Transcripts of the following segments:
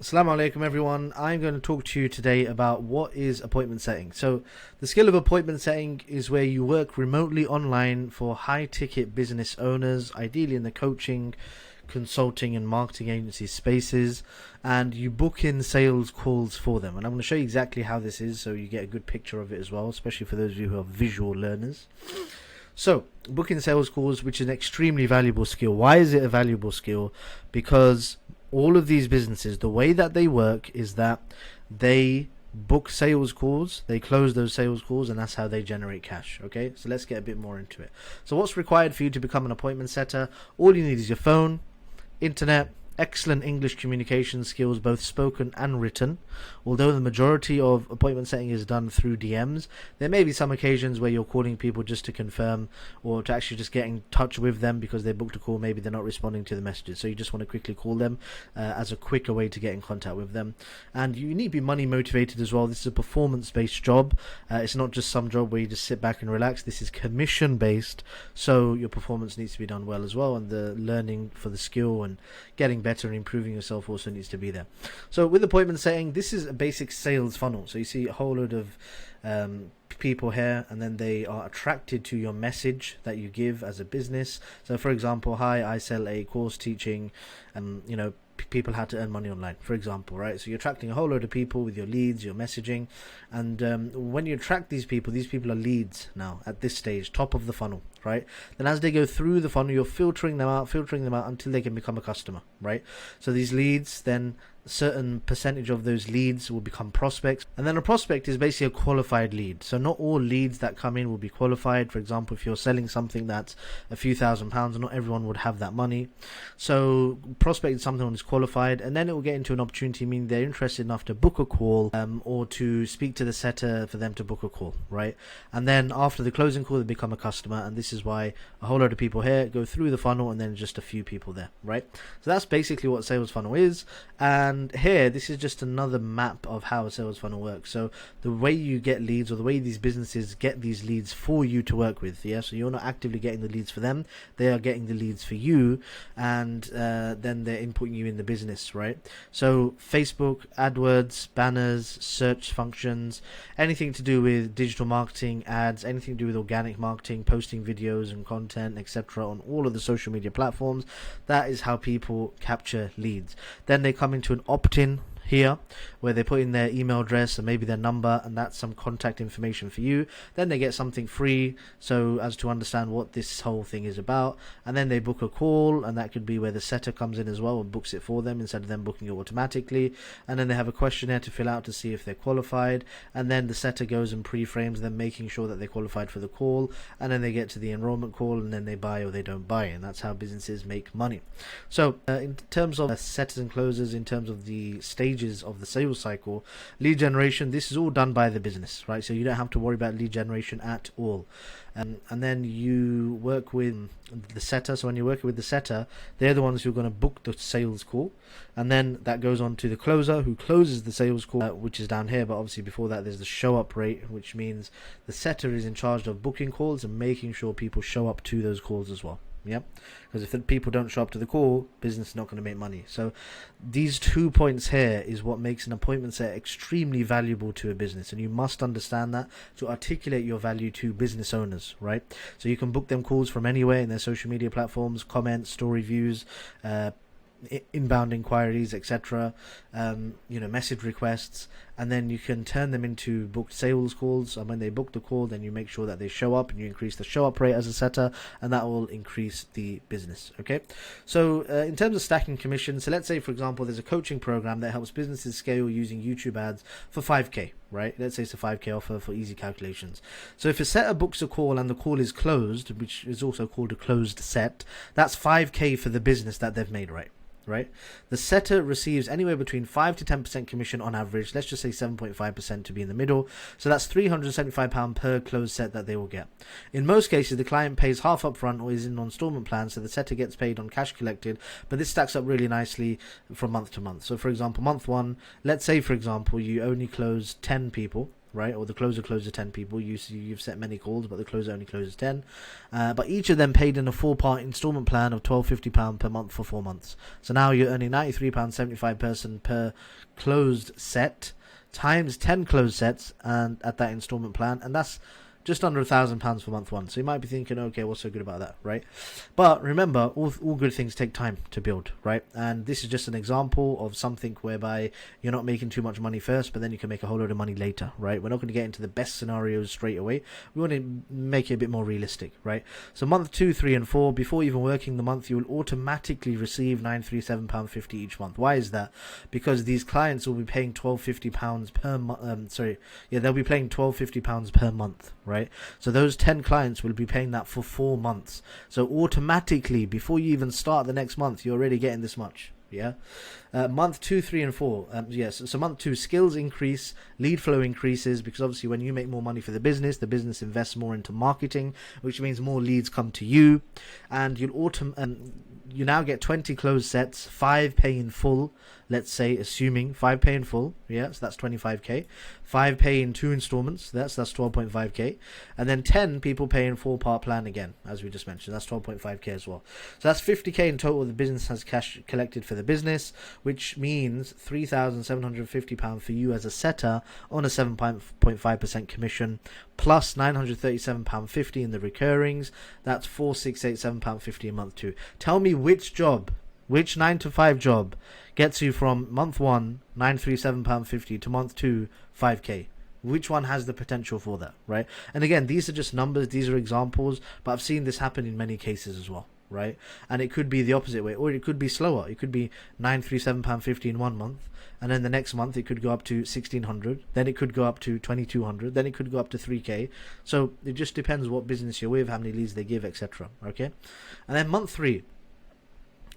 Assalamu alaikum everyone. I'm going to talk to you today about what is appointment setting. So the skill of appointment setting is where you work remotely online for high ticket business owners, ideally in the coaching, consulting and marketing agency spaces, and you book in sales calls for them. And I'm going to show you exactly how this is so you get a good picture of it as well, especially for those of you who are visual learners. So, booking sales calls, which is an extremely valuable skill. Why is it a valuable skill? Because all of these businesses, the way that they work is that they book sales calls, they close those sales calls, and that's how they generate cash. Okay, so let's get a bit more into it. So what's required for you to become an appointment setter? All you need is your phone, internet, excellent English communication skills, both spoken and written. Although the majority of appointment setting is done through DMs, there may be some occasions where you're calling people just to confirm or to actually just get in touch with them because they booked a call. Maybe they're not responding to the messages, so you just want to quickly call them as a quicker way to get in contact with them. And you need to be money motivated as well. This is a performance based job. It's not just some job where you just sit back and relax. This is commission based, so your performance needs to be done well as well, and the learning for the skill and getting better and improving yourself also needs to be there. So with appointment setting, this is a basic sales funnel. So you see a whole load of people here, and then they are attracted to your message that you give as a business. So for example, hi, I sell a course teaching people how to earn money online, for example, right? So you're attracting a whole load of people with your leads, your messaging, and when you attract these people are leads now at this stage, top of the funnel, right? Then as they go through the funnel, you're filtering them out until they can become a customer, right? So these leads, then a certain percentage of those leads will become prospects, and then a prospect is basically a qualified lead. So not all leads that come in will be qualified. For example, if you're selling something that's a few £1,000s, not everyone would have that money. So prospect is something that's qualified, and then it will get into an opportunity, meaning they're interested enough to book a call or to speak to the setter for them to book a call, right? And then after the closing call, they become a customer, and this is why a whole lot of people here go through the funnel and then just a few people there, right? So that's basically what sales funnel is. And here, this is just another map of how a sales funnel works. So the way you get leads, or the way these businesses get these leads for you to work with, yeah? So you're not actively getting the leads for them, they are getting the leads for you, and then they're inputting you in the business, right? So Facebook, AdWords, banners, search functions, anything to do with digital marketing, ads, anything to do with organic marketing, posting videos and content, etc. on all of the social media platforms. That is how people capture leads. Then they come into an opt-in here, where they put in their email address and maybe their number, and that's some contact information for you. Then they get something free, so as to understand what this whole thing is about, and then they book a call, and that could be where the setter comes in as well and books it for them instead of them booking it automatically. And then they have a questionnaire to fill out to see if they're qualified, and then the setter goes and pre-frames them, making sure that they're qualified for the call, and then they get to the enrollment call, and then they buy or they don't buy, and that's how businesses make money. So in terms of setters and closers, in terms of the stages of the sales cycle, lead generation, this is all done by the business, right? So you don't have to worry about lead generation at all. And then you work with the setter. So when you're working with the setter, they're the ones who are going to book the sales call, and then that goes on to the closer, who closes the sales call, which is down here. But obviously before that, there's the show up rate, which means the setter is in charge of booking calls and making sure people show up to those calls as well. Yep, because if the people don't show up to the call, business is not going to make money. So these 2 points here is what makes an appointment set extremely valuable to a business, and you must understand that to articulate your value to business owners, right? So you can book them calls from anywhere in their social media platforms, comments, story views, inbound inquiries, etc., message requests, and then you can turn them into booked sales calls. And when they book the call, then you make sure that they show up, and you increase the show up rate as a setter, and that will increase the business. Okay, so in terms of stacking commissions, so let's say for example there's a coaching program that helps businesses scale using YouTube ads for 5k, right? Let's say it's a 5k offer for easy calculations. So if a setter books a call and the call is closed, which is also called a closed set, that's 5k for the business that they've made, right? The setter receives anywhere between 5 to 10% commission on average. Let's just say 7.5% to be in the middle. So that's £375 per closed set that they will get. In most cases, the client pays half up front or is in an installment plan, so the setter gets paid on cash collected, but this stacks up really nicely from month to month. So for example, month one, let's say for example you only close 10 people, right? Or the closer closes 10 people. You've set many calls, but the closer only closes 10. But each of them paid in a 4-part installment plan of £12.50 per month for 4 months. So now you're earning £93.75 person per closed set, times 10 closed sets, and at that installment plan, and that's just under £1,000 for month one. So you might be thinking, okay, what's so good about that, right? But remember, all good things take time to build, right? And this is just an example of something whereby you're not making too much money first, but then you can make a whole load of money later, right? We're not going to get into the best scenarios straight away. We want to make it a bit more realistic, right? So month 2, 3, and 4, before even working the month, you will automatically receive £937.50 each month. Why is that? Because these clients will be paying £12.50 per month. They'll be paying £12.50 per month, right? So those 10 clients will be paying that for 4 months. So automatically, before you even start the next month, you're already getting this much. Yeah. Month 2, 3, and 4. Yes. So month 2, skills increase, lead flow increases, because obviously when you make more money for the business invests more into marketing, which means more leads come to you, and you now get 20 closed sets, 5 pay in full. Let's say, assuming 5 pay in full, yeah, so that's 25k. 5 pay in 2 installments, that's 12.5k, and then 10 people pay in 4-part plan again, as we just mentioned, that's 12.5k as well. So that's 50k in total. The business has cash collected for the business, which means £3,750 for you as a setter on a 7.5% commission, plus £937.50 in the recurrings. That's £4,687.50 a month too. Tell me which 9 to 5 job gets you from month 1 £937.50 to month 2 5k. Which one has the potential for that, right? And again, these are just numbers, these are examples, but I've seen this happen in many cases as well, right? And it could be the opposite way, or it could be slower. It could be £937.50 in 1 month, and then the next month it could go up to £1,600, then it could go up to £2,200, then it could go up to £3k. So it just depends what business you're with, how many leads they give, etc. Okay. And then month 3,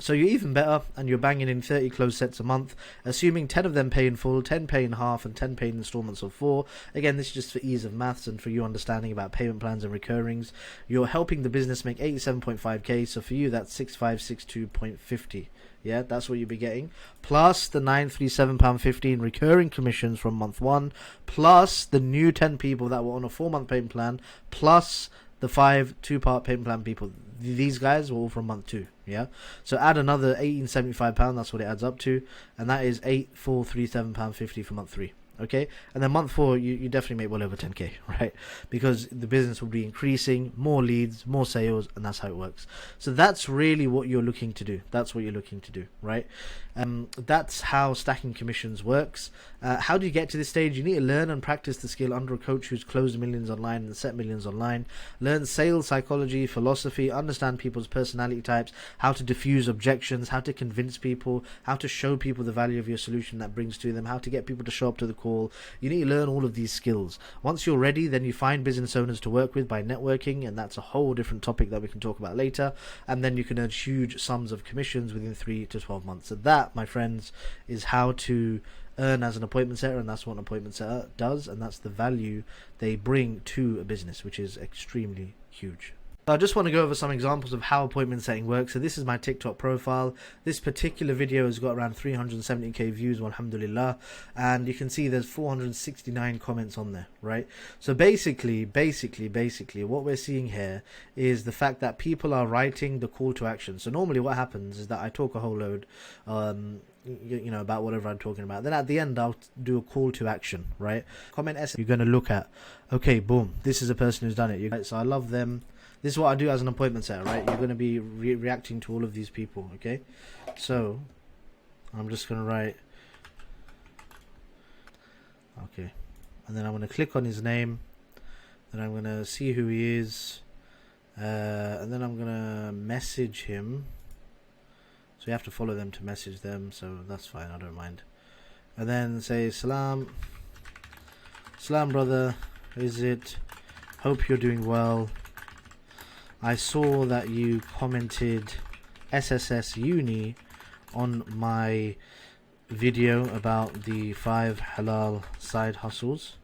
so you're even better, and you're banging in 30 closed sets a month, assuming 10 of them pay in full, 10 pay in half, and 10 pay in installments of 4. Again, this is just for ease of maths and for you understanding about payment plans and recurrings. You're helping the business make 87.5k, so for you that's 6562.50. Yeah, that's what you'll be getting, plus the £937.50 in recurring commissions from month 1, plus the new 10 people that were on a 4-month payment plan, plus the 5 2-part payment plan people. These guys were all from month 2. Yeah, so add another £1,875, that's what it adds up to, and that is £8,437.50 for month 3. Okay, and then month 4, you definitely make well over 10k, right? Because the business will be increasing, more leads, more sales, and that's how it works. So that's really what you're looking to do. That's what you're looking to do, right? That's how stacking commissions works. How do you get to this stage? You need to learn and practice the skill under a coach who's closed millions online and set millions online. Learn sales psychology, philosophy, understand people's personality types, how to diffuse objections, how to convince people, how to show people the value of your solution that brings to them, how to get people to show up to the call. You need to learn all of these skills. Once you're ready, then you find business owners to work with by networking, and that's a whole different topic that we can talk about later. And then you can earn huge sums of commissions within 3 to 12 months. So that, my friends, is how to earn as an appointment setter, and that's what an appointment setter does, and that's the value they bring to a business, which is extremely huge. I just want to go over some examples of how appointment setting works. So this is my TikTok profile. This particular video has got around 370k views, alhamdulillah, and you can see there's 469 comments on there, right? So basically what we're seeing here is the fact that people are writing the call to action. So normally what happens is that I talk a whole load about whatever I'm talking about, then at the end I'll do a call to action, right? Comment S, you're going to look at, okay, boom, this is a person who's done it, so I love them. This is what I do as an appointment setter, right? You're going to be reacting to all of these people, okay? So I'm just going to write, okay, and then I'm going to click on his name, then I'm going to see who he is, and then I'm going to message him. So you have to follow them to message them, so that's fine, I don't mind. And then say, Salam brother, is it? Hope you're doing well. I saw that you commented SSS Uni on my video about the 5 halal side hustles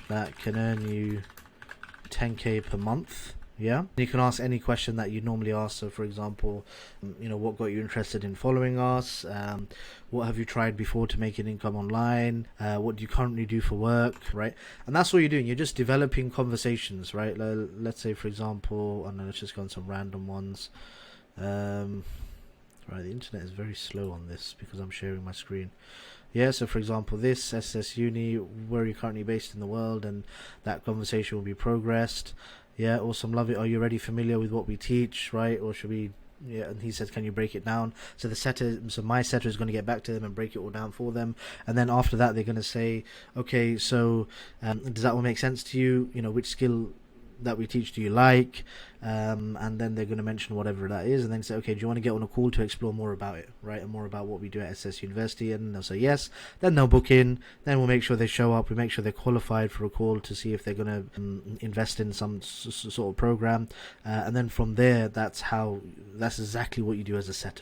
that can earn you 10k per month. Yeah, you can ask any question that you normally ask. So, for example, what got you interested in following us? What have you tried before to make an income online? What do you currently do for work? Right, and that's what you're doing. You're just developing conversations, right? Let's say, for example, I don't know, let's just go on some random ones. Right, the internet is very slow on this because I'm sharing my screen. Yeah, so for example, this SS Uni, where you're currently based in the world, and that conversation will be progressed. Yeah, awesome, love it. Are you already familiar with what we teach, right? Or should we? Yeah, and he says, can you break it down? So my setter is going to get back to them and break it all down for them, and then after that, they're going to say, okay, so does that all make sense to you? Which skill that we teach do you like? And then they're going to mention whatever that is, and then say, okay, do you want to get on a call to explore more about it, right? And more about what we do at SS University? And they'll say yes. Then they'll book in. Then we'll make sure they show up. We make sure they're qualified for a call to see if they're going to invest in some sort of program. And then from there, that's exactly what you do as a setter.